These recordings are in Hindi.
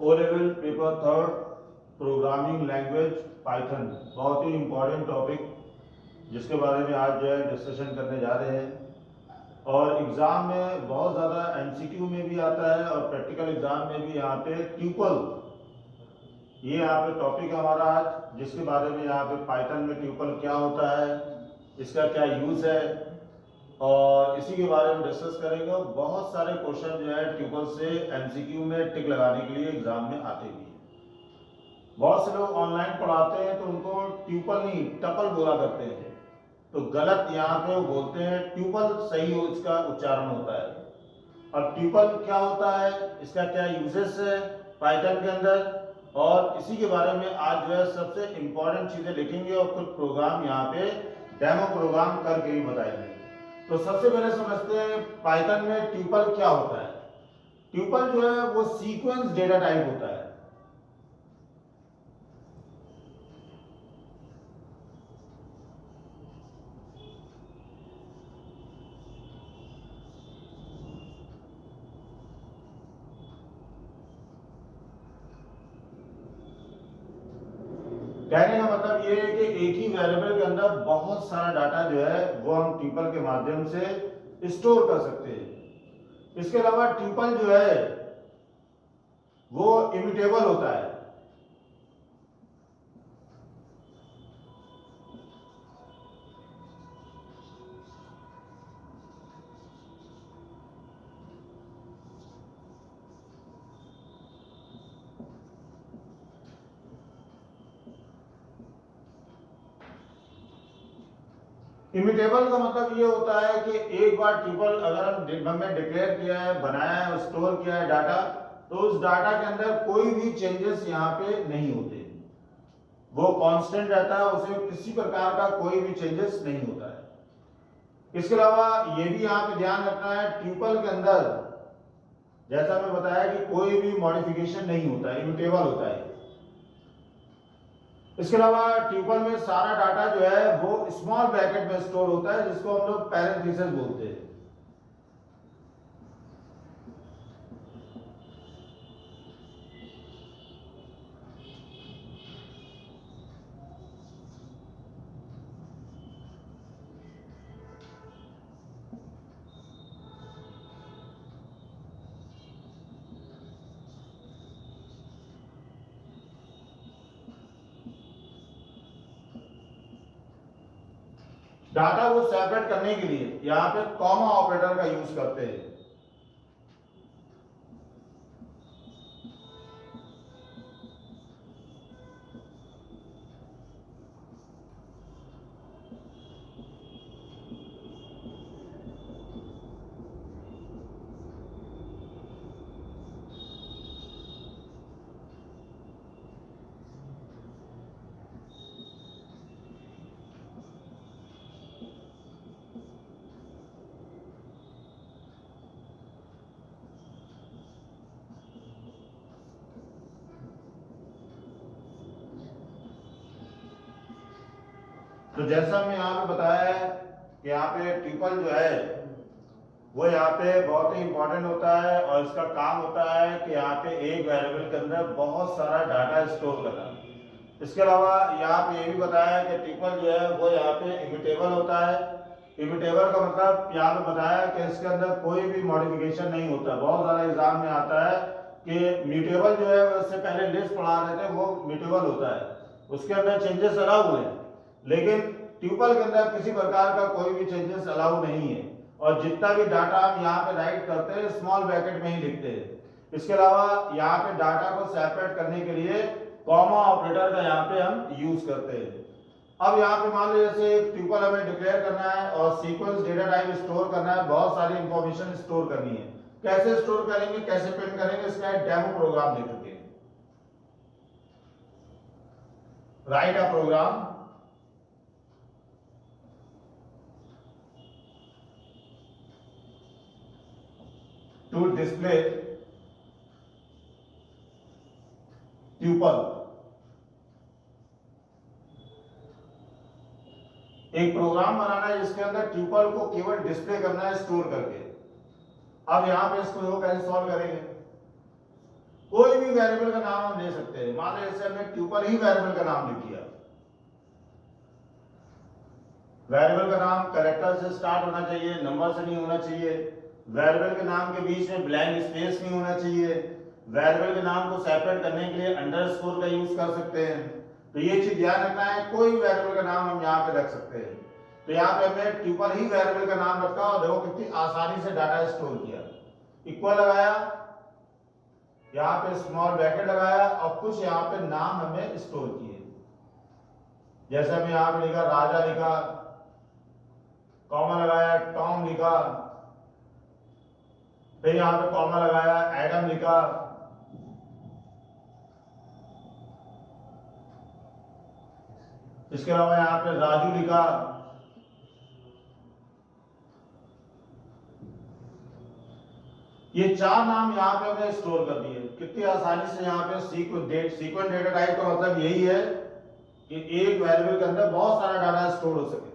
ओ level paper third programming language Python, बहुत ही इम्पोर्टेंट टॉपिक जिसके बारे में आज जो है डिस्कशन करने जा रहे हैं। और एग्ज़ाम में बहुत ज़्यादा एमसीक्यू में भी आता है और प्रैक्टिकल एग्ज़ाम में भी यहाँ पे ट्यूपल, ये यहाँ पे टॉपिक है हमारा आज, जिसके बारे में यहाँ पे पाइथन में ट्यूपल क्या होता है, इसका क्या यूज़ है, और इसी के बारे में डिस्कस करेंगे। और बहुत सारे क्वेश्चन जो है ट्यूपल से एमसीक्यू में टिक लगाने के लिए एग्जाम में आते भी हैं। बहुत से लोग ऑनलाइन पढ़ाते हैं तो उनको ट्यूपल नहीं टपल बोला करते हैं, तो गलत यहाँ पे वो बोलते हैं, ट्यूपल सही हो इसका उच्चारण होता है। और ट्यूपल क्या होता है, इसका क्या यूजेस है पाइथन के अंदर, और इसी के बारे में आज जो है सबसे इंपॉर्टेंट चीजें लिखेंगे और कुछ प्रोग्राम यहाँ पे डेमो प्रोग्राम करके भी बताएंगे। तो सबसे पहले समझते हैं पाइथन में ट्यूपल क्या होता है। ट्यूपल जो है वो सीक्वेंस डेटा टाइप होता है। कहने का मतलब ये है कि एक ही वेरिएबल के अंदर बहुत सारा डाटा जो है वो हम ट्यूपल के माध्यम से स्टोर कर सकते हैं। इसके अलावा ट्यूपल जो है वो इम्यूटेबल होता है। इम्यूटेबल का मतलब ये होता है कि एक बार ट्यूपल अगर हमने डिक्लेयर किया है, बनाया है, स्टोर किया है डाटा, तो उस डाटा के अंदर कोई भी चेंजेस यहाँ पे नहीं होते, वो कांस्टेंट रहता है, उसमें किसी प्रकार का कोई भी चेंजेस नहीं होता है। इसके अलावा ये भी यहाँ पे ध्यान रखना है, ट्यूपल के अंदर जैसा मैं बताया कि कोई भी मॉडिफिकेशन नहीं होता है, इम्यूटेबल होता है। इसके अलावा ट्यूपल में सारा डाटा जो है वो स्मॉल ब्रैकेट में स्टोर होता है, जिसको हम लोग पैरेंथेसिस बोलते हैं। डाटा को सेपरेट करने के लिए यहाँ पे कॉमा ऑपरेटर का यूज करते हैं। तो जैसा मैं यहाँ पे बताया है कि यहाँ पे ट्यूपल जो है वो यहाँ पे बहुत ही इंपॉर्टेंट होता है, और इसका काम होता है कि यहाँ पे एक वेरिएबल के अंदर बहुत सारा डाटा स्टोर करना। इसके अलावा यहाँ पे ये भी बताया कि ट्यूपल जो है वो यहाँ पे इम्यूटेबल होता है। इम्यूटेबल का मतलब यहाँ पे बताया कि इसके अंदर कोई भी मॉडिफिकेशन नहीं होता। बहुत ज़्यादा एग्जाम में आता है कि म्यूटेबल जो है, उससे पहले लिस्ट पढ़ा रहे थे, वो म्यूटेबल होता है, उसके अंदर चेंजेस अलाउ हुए हैं, लेकिन ट्यूपल के अंदर किसी प्रकार का कोई भी चेंजेस अलाउ नहीं है, और जितना भी डाटा हम यहाँ पे राइट करते हैं स्मॉल ब्रैकेट में ही लिखते हैं। इसके अलावा यहाँ पे डाटा को सेपरेट करने के लिए कॉमा ऑपरेटर का यहाँ पे हम यूज करते हैं। अब यहाँ पे मान लो जैसे ट्यूपल हमें डिक्लेयर करना है और सीक्वेंस डेटा टाइप स्टोर करना है, बहुत सारी इंफॉर्मेशन स्टोर करनी है। कैसे स्टोर करेंगे, कैसे प्रिंट करेंगे, इसका एक डेमो प्रोग्राम देखेंगे। Write a program to display tuple। एक प्रोग्राम बनाना है जिसके अंदर ट्यूपल को केवल डिस्प्ले करना है स्टोर करके। अब यहां पे इसको कैसे सॉल्व करेंगे, कोई भी वेरिएबल का नाम हम ले सकते हैं। मान लो जैसे हमने ट्यूपल ही वेरिएबल का नाम लिख दिया। वेरिएबल का नाम कैरेक्टर से स्टार्ट होना चाहिए, नंबर से नहीं होना चाहिए। वेरिएबल के नाम के बीच में ब्लैंक स्पेस नहीं होना चाहिए। वेरिएबल के नाम को सेपरेट करने के लिए अंडरस्कोर का यूज कर सकते हैं। तो ये चीज ध्यान रखना है, कोई भी वेरिएबल का नाम हम यहाँ पे रख सकते हैं। तो यहाँ पे हमने ट्यूपल ही वेरिएबल का नाम रखा और देखो कितनी आसानी से डाटा स्टोर किया। इक्वल लगाया, यहाँ पे स्मॉल ब्रैकेट लगाया और कुछ यहाँ पे नाम हमने स्टोर किए। जैसे हमने यहाँ पे लिखा राजा लिखा, कॉमा लगाया, टॉम लिखा, फिर यहाँ पे कॉमा लगाया, एडम लिखा, इसके अलावा यहाँ पे राजू लिखा। ये चार नाम यहाँ पे हमने स्टोर कर दिए। कितनी आसानी से यहाँ पे सीक्वेंस डेटा टाइप का मतलब यही है कि एक वेरिएबल के अंदर बहुत सारा डाटा स्टोर हो सके।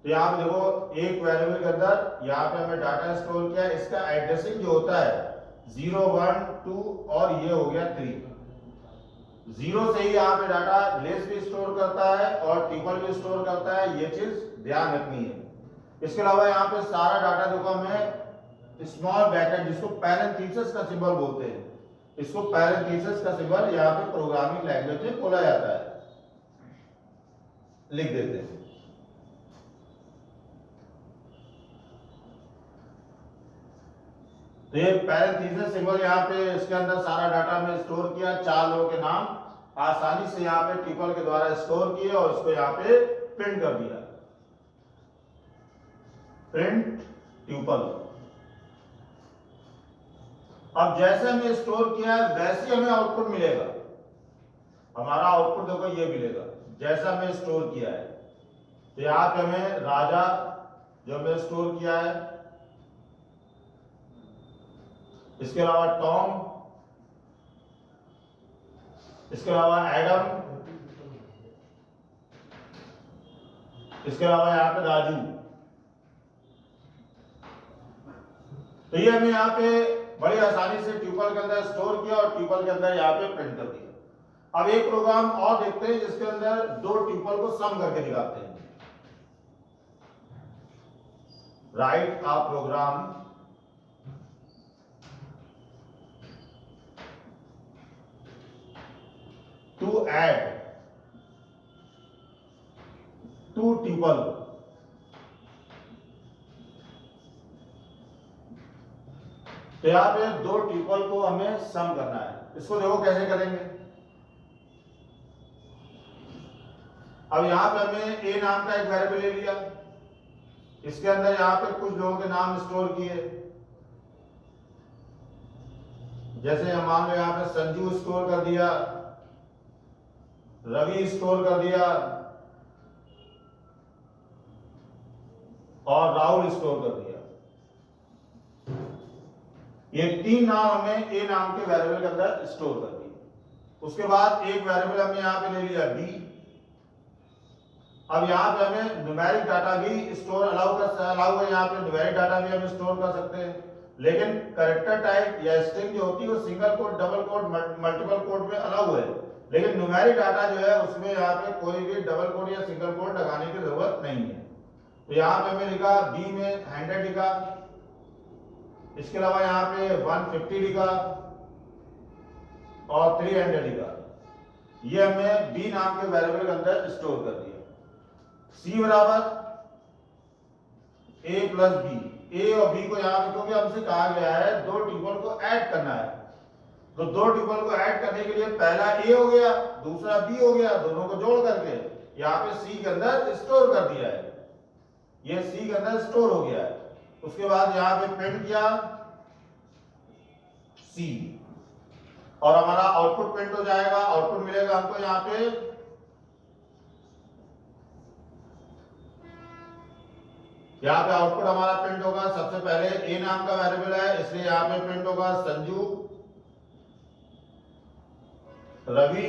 तो यहाँ पे देखो एक वेरिएबल के अंदर यहाँ पे हमें डाटा स्टोर किया, इसका एड्रेसिंग जो होता है 0 1 2 और ये हो गया 3। 0 से ही यहाँ पे डाटा लेस भी स्टोर करता है और ट्रिपल भी स्टोर करता है, ये चीज ध्यान रखनी है। इसके अलावा यहाँ पे सारा डाटा देखो हमें स्मॉल ब्रैकेट, जिसको पैरेंथेसिस का सिंबल बोलते हैं, इसको पैरेंथेसिस का सिंबल यहाँ पे प्रोग्रामिंग लैंग्वेज में बोला जाता है, लिख देते हैं। तो ये पैरेंथेसिस सिंबल यहाँ पे इसके अंदर सारा डाटा में स्टोर किया, चार लोगों के नाम आसानी से यहाँ पे ट्रिपल के द्वारा स्टोर किए और इसको यहाँ पे प्रिंट कर दिया, प्रिंट ट्यूपल। अब जैसे हमने स्टोर किया है वैसे हमें आउटपुट मिलेगा। हमारा आउटपुट देखो ये मिलेगा जैसा हमने स्टोर किया है। तो यहाँ पे हमें राजा जो हमने स्टोर किया है, इसके अलावा टॉम, इसके अलावा एडम, इसके अलावा यहाँ पे राजू। तो ये हमें यहाँ पे बड़ी आसानी से ट्यूपल के अंदर स्टोर किया और ट्यूपल के अंदर यहाँ पे प्रिंट कर दिया। अब एक प्रोग्राम और देखते हैं जिसके अंदर दो ट्यूपल को सम करके दिखाते हैं। Write a program to add two tuple. तो यहां पे दो ट्यूपल को हमें सम करना है। इसको देखो कैसे करेंगे। अब यहां पे हमने ए नाम का एक वेरिएबल ले लिया, इसके अंदर यहां पे कुछ लोगों के नाम स्टोर किए। जैसे हम मान लो यहां पे संजू स्टोर कर दिया, रवि स्टोर कर दिया और राहुल स्टोर कर दिया। ये तीन नाम हमने ए नाम के वेरिएबल के अंदर स्टोर कर दिए। उसके बाद एक वेरिएबल हमने यहां पे ले लिया बी। अब यहां पे हमें न्यूमेरिक डाटा भी स्टोर अलाउ है। यहां पे न्यूमेरिक डाटा भी हम स्टोर कर सकते हैं, लेकिन कैरेक्टर टाइप या स्ट्रिंग जो होती है वो single quote, double quote, multiple quote में अलाउ है। लेकिन न्यूमेरिक डाटा जो है उसमें यहाँ पे कोई भी डबल कोट या सिंगल कोट लगाने की जरूरत नहीं है। तो यहाँ पे हमें लिखा बी में 100 लिखा, इसके अलावा यहाँ पे 150 लिखा और 300 लिखा। ये हमने बी नाम के वेरिएबल के अंदर स्टोर कर दिया। सी बराबर ए प्लस बी। ए और बी को यहाँ पे क्योंकि हमसे कहा गया है दो ट्यूपल को ऐड करना है, तो दो ट्यूपल को ऐड करने के लिए पहला ए हो गया, दूसरा बी हो गया, दोनों को जोड़ करके यहाँ पे सी के अंदर स्टोर कर दिया है। ये सी के अंदर स्टोर हो गया है। उसके बाद यहाँ पे प्रिंट किया सी और हमारा आउटपुट प्रिंट हो जाएगा। आउटपुट मिलेगा हमको यहाँ पे आउटपुट हमारा प्रिंट होगा। सबसे पहले ए नाम का वेरिएबल है इसलिए यहाँ पे प्रिंट होगा संजू, रवि,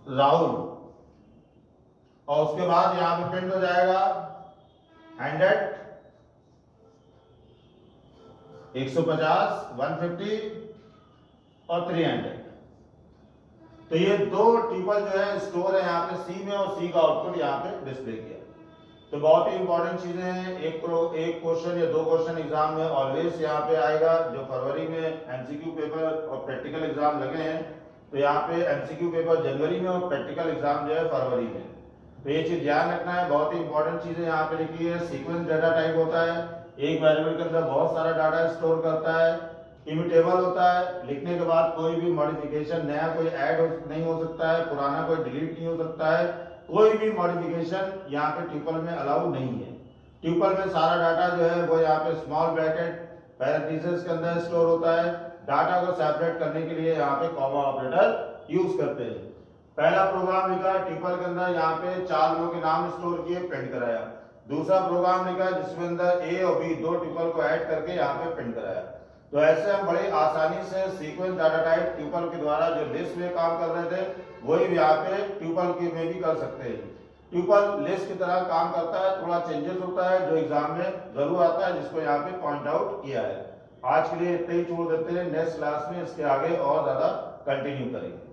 राहुल और उसके बाद यहां पे प्रिंट हो जाएगा 100 150, 150 और 300। तो ये दो ट्यूपल जो है स्टोर है यहाँ पे सी में, और सी का आउटपुट यहाँ पे डिस्प्ले किया। तो बहुत ही इंपॉर्टेंट चीजें हैं। एक क्वेश्चन या दो क्वेश्चन एग्जाम में ऑलवेज यहाँ पे आएगा। जो फरवरी में एमसीक्यू पेपर और प्रैक्टिकल एग्जाम लगे हैं, तो यहाँ पे एमसीक्यू पेपर जनवरी में और प्रैक्टिकल एग्जाम जो है फरवरी में। तो ये चीज ध्यान रखना है। बहुत ही इंपॉर्टेंट चीजें यहाँ पे लिखी है। सीक्वेंस डाटा टाइप होता है, एक वेरिएबल के अंदर बहुत सारा डाटा स्टोर करता है। इम्यूटेबल होता है, लिखने के बाद कोई भी मॉडिफिकेशन नया कोई ऐड नहीं हो सकता है, पुराना कोई डिलीट नहीं हो सकता है, कोई भी मॉडिफिकेशन यहाँ पे ट्यूपल में अलाउ नहीं है। ट्यूपल में सारा डाटा जो है वो यहाँ पे स्मॉल ब्रैकेट पैरेंथेसिस के अंदर स्टोर होता है। डाटा को सेपरेट करने के लिए यहाँ पे कॉमा ऑपरेटर यूज करते हैं। पहला प्रोग्राम लिखा ट्यूपल के अंदर, यहाँ पे 4 लोगों के नाम स्टोर किए, प्रिंट कराया। दूसरा प्रोग्राम लिखा जिसमें अंदर ए और बी दो ट्यूपल को ऐड करके यहाँ पे प्रिंट कराया। तो ऐसे हम बड़े आसानी से सीक्वेंस डाटा टाइप ट्यूपल के द्वारा जो लिस्ट में काम कर रहे थे वही यहाँ पे ट्यूपल के में भी कर सकते हैं। ट्यूपल लिस्ट की तरह काम करता है, थोड़ा चेंजेस होता है जो एग्जाम में जरूर आता है, जिसको यहाँ पे पॉइंट आउट किया है। आज के लिए इतना ही छोड़ देते हैं, नेक्स्ट क्लास में इसके आगे और ज्यादा कंटिन्यू करेंगे।